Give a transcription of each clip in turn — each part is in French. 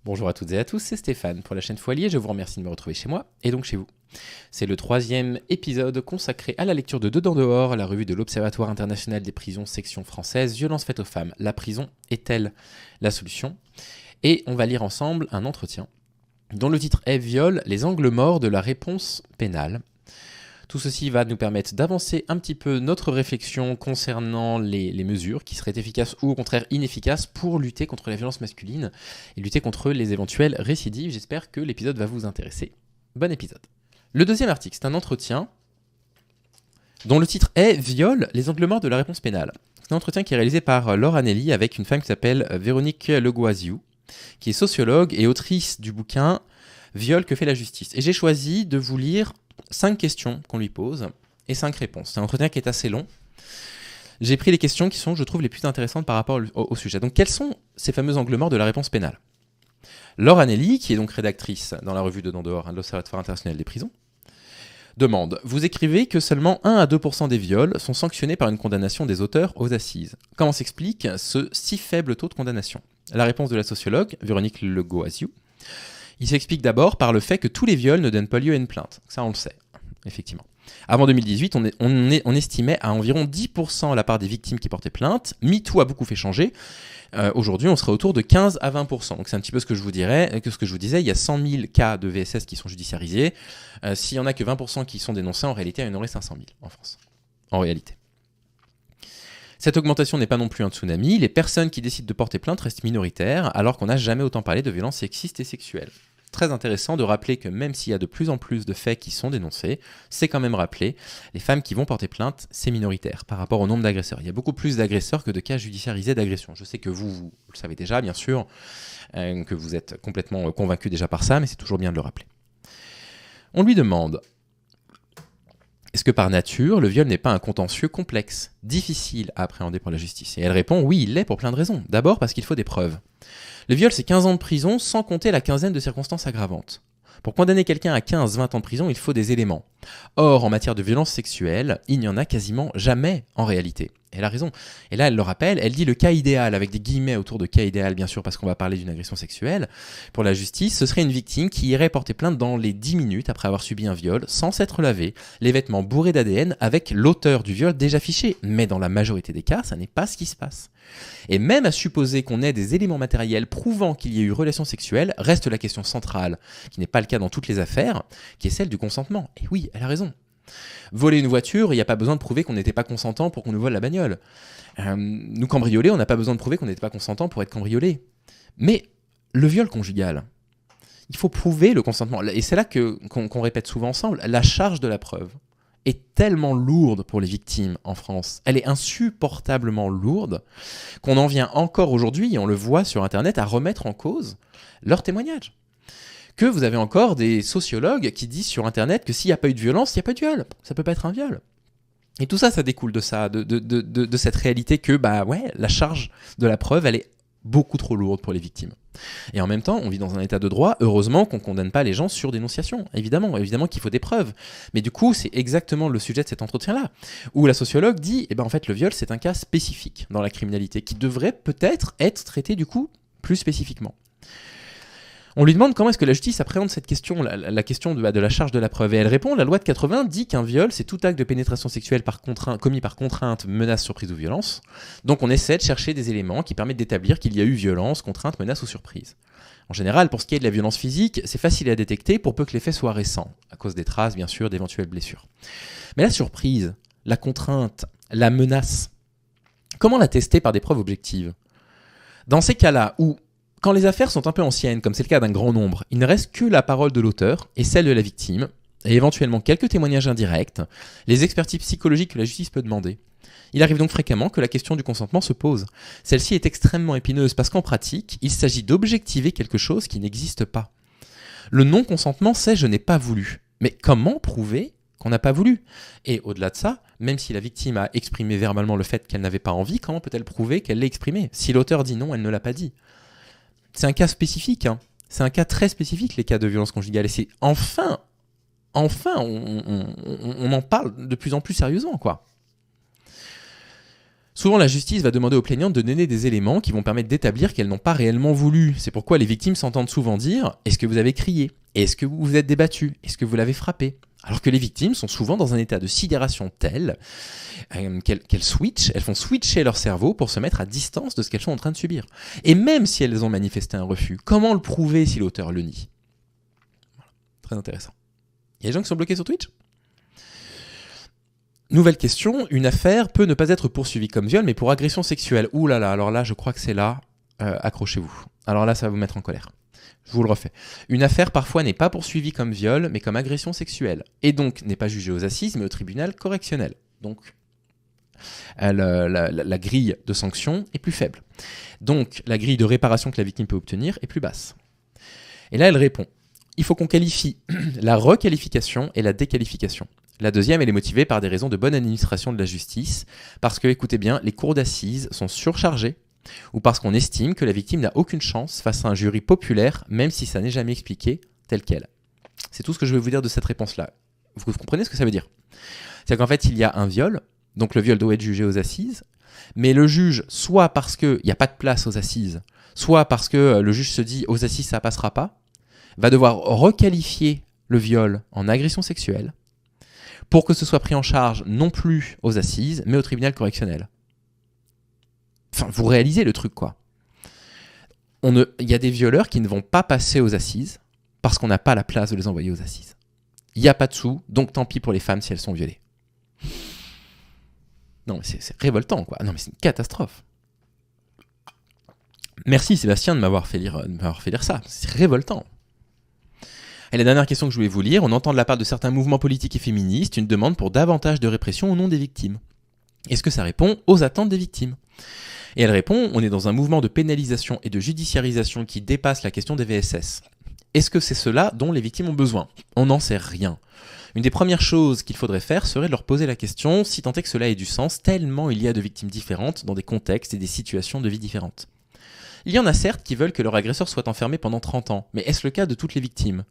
Bonjour à toutes et à tous, c'est Stéphane pour la chaîne Foilier, je vous remercie de me retrouver chez moi et donc chez vous. C'est le 3e épisode consacré à la lecture de Dedans dehors, la revue de l'Observatoire international des prisons section française, violences faites aux femmes. La prison est-elle la solution ? Et on va lire ensemble un entretien dont le titre est Viol, les angles morts de la réponse pénale. Tout ceci va nous permettre d'avancer un petit peu notre réflexion concernant les mesures qui seraient efficaces ou au contraire inefficaces pour lutter contre la violence masculine et lutter contre les éventuelles récidives. J'espère que l'épisode va vous intéresser. Bon épisode. Le deuxième article, c'est un entretien dont le titre est Viol, les angles morts de la réponse pénale. C'est un entretien qui est réalisé par Laure Anelli avec une femme qui s'appelle Véronique Legoisiou, qui est sociologue et autrice du bouquin Viol, que fait la justice. Et j'ai choisi de vous lire 5 questions qu'on lui pose et 5 réponses. C'est un entretien qui est assez long. J'ai pris les questions qui sont, je trouve, les plus intéressantes par rapport au sujet. Donc, quels sont ces fameux angles morts de la réponse pénale ? Laure Anelli, qui est donc rédactrice dans la revue Dedans dehors de l'Observatoire international des prisons, demande « Vous écrivez que seulement 1 à 2% des viols sont sanctionnés par une condamnation des auteurs aux assises. Comment s'explique ce si faible taux de condamnation ?» La réponse de la sociologue, Véronique Legoisiou, il s'explique d'abord par le fait que tous les viols ne donnent pas lieu à une plainte. Ça, on le sait, effectivement. Avant 2018, on estimait à environ 10% la part des victimes qui portaient plainte. MeToo a beaucoup fait changer. Aujourd'hui, on serait autour de 15 à 20%. Donc c'est un petit peu ce que je vous disais. Il y a 100 000 cas de VSS qui sont judiciarisés. S'il n'y en a que 20% qui sont dénoncés, en réalité, il y en aurait 500 000 en France. En réalité. Cette augmentation n'est pas non plus un tsunami. Les personnes qui décident de porter plainte restent minoritaires, alors qu'on n'a jamais autant parlé de violences sexistes et sexuelles. Très intéressant de rappeler que même s'il y a de plus en plus de faits qui sont dénoncés, c'est quand même rappelé, les femmes qui vont porter plainte, c'est minoritaire par rapport au nombre d'agresseurs. Il y a beaucoup plus d'agresseurs que de cas judiciarisés d'agression. Je sais que vous le savez déjà, bien sûr, que vous êtes complètement convaincus déjà par ça, mais c'est toujours bien de le rappeler. On lui demande: est-ce que par nature, le viol n'est pas un contentieux complexe, difficile à appréhender pour la justice ? Et elle répond oui, il l'est pour plein de raisons. D'abord parce qu'il faut des preuves. Le viol, c'est 15 ans de prison sans compter la quinzaine de circonstances aggravantes. Pour condamner quelqu'un à 15-20 ans de prison, il faut des éléments. Or, en matière de violence sexuelle, il n'y en a quasiment jamais en réalité. Elle a raison. Et là, elle le rappelle, elle dit le cas idéal, avec des guillemets autour de cas idéal, bien sûr, parce qu'on va parler d'une agression sexuelle. Pour la justice, ce serait une victime qui irait porter plainte dans les 10 minutes après avoir subi un viol, sans s'être lavée, les vêtements bourrés d'ADN, avec l'auteur du viol déjà fiché. Mais dans la majorité des cas, ça n'est pas ce qui se passe. Et même à supposer qu'on ait des éléments matériels prouvant qu'il y a eu relation sexuelle, reste la question centrale, qui n'est pas le cas dans toutes les affaires, qui est celle du consentement. Et oui, elle a raison. Voler une voiture, il n'y a pas besoin de prouver qu'on n'était pas consentant pour qu'on nous vole la bagnole. Nous cambrioler, on n'a pas besoin de prouver qu'on n'était pas consentant pour être cambriolé. Mais le viol conjugal, il faut prouver le consentement. Et c'est là qu'on répète souvent ensemble, la charge de la preuve est tellement lourde pour les victimes en France. Elle est insupportablement lourde qu'on en vient encore aujourd'hui, et on le voit sur Internet, à remettre en cause leurs témoignages. Que vous avez encore des sociologues qui disent sur Internet que s'il n'y a pas eu de violence, il n'y a pas de viol. Ça ne peut pas être un viol. Et tout ça, ça découle de ça, de cette réalité que la charge de la preuve, elle est beaucoup trop lourde pour les victimes. Et en même temps, on vit dans un état de droit, heureusement qu'on ne condamne pas les gens sur dénonciation. Évidemment qu'il faut des preuves. Mais du coup, c'est exactement le sujet de cet entretien-là, où la sociologue dit, en fait, le viol, c'est un cas spécifique dans la criminalité, qui devrait peut-être être traité, du coup, plus spécifiquement. On lui demande comment est-ce que la justice appréhende cette question, la question de la charge de la preuve. Et elle répond, la loi de 80 dit qu'un viol, c'est tout acte de pénétration sexuelle commis par contrainte, menace, surprise ou violence. Donc on essaie de chercher des éléments qui permettent d'établir qu'il y a eu violence, contrainte, menace ou surprise. En général, pour ce qui est de la violence physique, c'est facile à détecter pour peu que les faits soient récents, à cause des traces, bien sûr, d'éventuelles blessures. Mais la surprise, la contrainte, la menace, comment la tester par des preuves objectives ? Dans ces cas-là où quand les affaires sont un peu anciennes, comme c'est le cas d'un grand nombre, il ne reste que la parole de l'auteur et celle de la victime, et éventuellement quelques témoignages indirects, les expertises psychologiques que la justice peut demander. Il arrive donc fréquemment que la question du consentement se pose. Celle-ci est extrêmement épineuse parce qu'en pratique, il s'agit d'objectiver quelque chose qui n'existe pas. Le non-consentement, c'est « je n'ai pas voulu ». Mais comment prouver qu'on n'a pas voulu ? Et au-delà de ça, même si la victime a exprimé verbalement le fait qu'elle n'avait pas envie, comment peut-elle prouver qu'elle l'a exprimé ? Si l'auteur dit non, elle ne l'a pas dit. C'est un cas spécifique, hein. C'est un cas très spécifique, les cas de violence conjugale. Et c'est enfin, on en parle de plus en plus sérieusement, quoi. Souvent, la justice va demander aux plaignantes de donner des éléments qui vont permettre d'établir qu'elles n'ont pas réellement voulu. C'est pourquoi les victimes s'entendent souvent dire « Est-ce que vous avez crié ? Est-ce que vous vous êtes débattu ? Est-ce que vous l'avez frappé ?» Alors que les victimes sont souvent dans un état de sidération tel qu'elles font switcher leur cerveau pour se mettre à distance de ce qu'elles sont en train de subir. Et même si elles ont manifesté un refus, comment le prouver si l'auteur le nie ? Voilà. Très intéressant. Il y a des gens qui sont bloqués sur Twitch ? Nouvelle question, une affaire peut ne pas être poursuivie comme viol, mais pour agression sexuelle. Ouh là là, alors là, je crois que c'est là, accrochez-vous. Alors là, ça va vous mettre en colère. Je vous le refais. Une affaire parfois n'est pas poursuivie comme viol, mais comme agression sexuelle. Et donc n'est pas jugée aux assises, mais au tribunal correctionnel. Donc la grille de sanction est plus faible. Donc la grille de réparation que la victime peut obtenir est plus basse. Et là, elle répond. Il faut qu'on qualifie la requalification et la déqualification. La deuxième, elle est motivée par des raisons de bonne administration de la justice, parce que, écoutez bien, les cours d'assises sont surchargées, ou parce qu'on estime que la victime n'a aucune chance face à un jury populaire, même si ça n'est jamais expliqué tel quel. C'est tout ce que je vais vous dire de cette réponse-là. Vous comprenez ce que ça veut dire ? C'est-à-dire qu'en fait, il y a un viol, donc le viol doit être jugé aux assises, mais le juge, soit parce qu'il n'y a pas de place aux assises, soit parce que le juge se dit « aux assises, ça ne passera pas », va devoir requalifier le viol en agression sexuelle, pour que ce soit pris en charge non plus aux assises, mais au tribunal correctionnel. Enfin, vous réalisez le truc, quoi. Il y a des violeurs qui ne vont pas passer aux assises parce qu'on n'a pas la place de les envoyer aux assises. Il n'y a pas de sous, donc tant pis pour les femmes si elles sont violées. Non, mais c'est révoltant, quoi. Non, mais c'est une catastrophe. Merci Sébastien de m'avoir fait lire ça. C'est révoltant. Et la dernière question que je voulais vous lire, on entend de la part de certains mouvements politiques et féministes une demande pour davantage de répression au nom des victimes. Est-ce que ça répond aux attentes des victimes ? Et elle répond, on est dans un mouvement de pénalisation et de judiciarisation qui dépasse la question des VSS. Est-ce que c'est cela dont les victimes ont besoin ? On n'en sait rien. Une des premières choses qu'il faudrait faire serait de leur poser la question, si tant est que cela ait du sens, tellement il y a de victimes différentes dans des contextes et des situations de vie différentes. Il y en a certes qui veulent que leur agresseur soit enfermé pendant 30 ans, mais est-ce le cas de toutes les victimes ?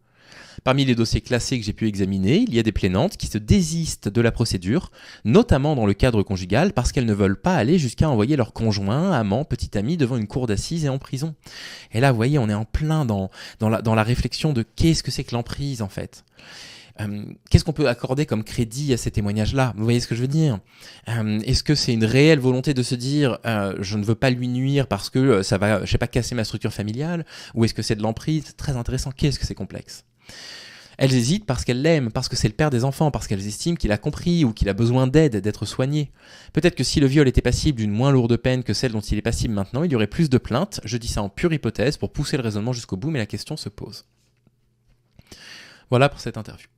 Parmi les dossiers classés que j'ai pu examiner, il y a des plaignantes qui se désistent de la procédure, notamment dans le cadre conjugal, parce qu'elles ne veulent pas aller jusqu'à envoyer leur conjoint, amant, petit ami devant une cour d'assises et en prison. Et là, vous voyez, on est en plein dans la réflexion de qu'est-ce que c'est que l'emprise, en fait. Qu'est-ce qu'on peut accorder comme crédit à ces témoignages-là ? Vous voyez ce que je veux dire ? Est-ce que c'est une réelle volonté de se dire je ne veux pas lui nuire parce que ça va, je sais pas, casser ma structure familiale ? Ou est-ce que c'est de l'emprise ? C'est très intéressant. Qu'est-ce que c'est complexe ? Elles hésitent parce qu'elles l'aiment, parce que c'est le père des enfants, parce qu'elles estiment qu'il a compris ou qu'il a besoin d'aide, d'être soigné. Peut-être que si le viol était passible d'une moins lourde peine que celle dont il est passible maintenant, il y aurait plus de plaintes. Je dis ça en pure hypothèse pour pousser le raisonnement jusqu'au bout, mais la question se pose. Voilà pour cette interview.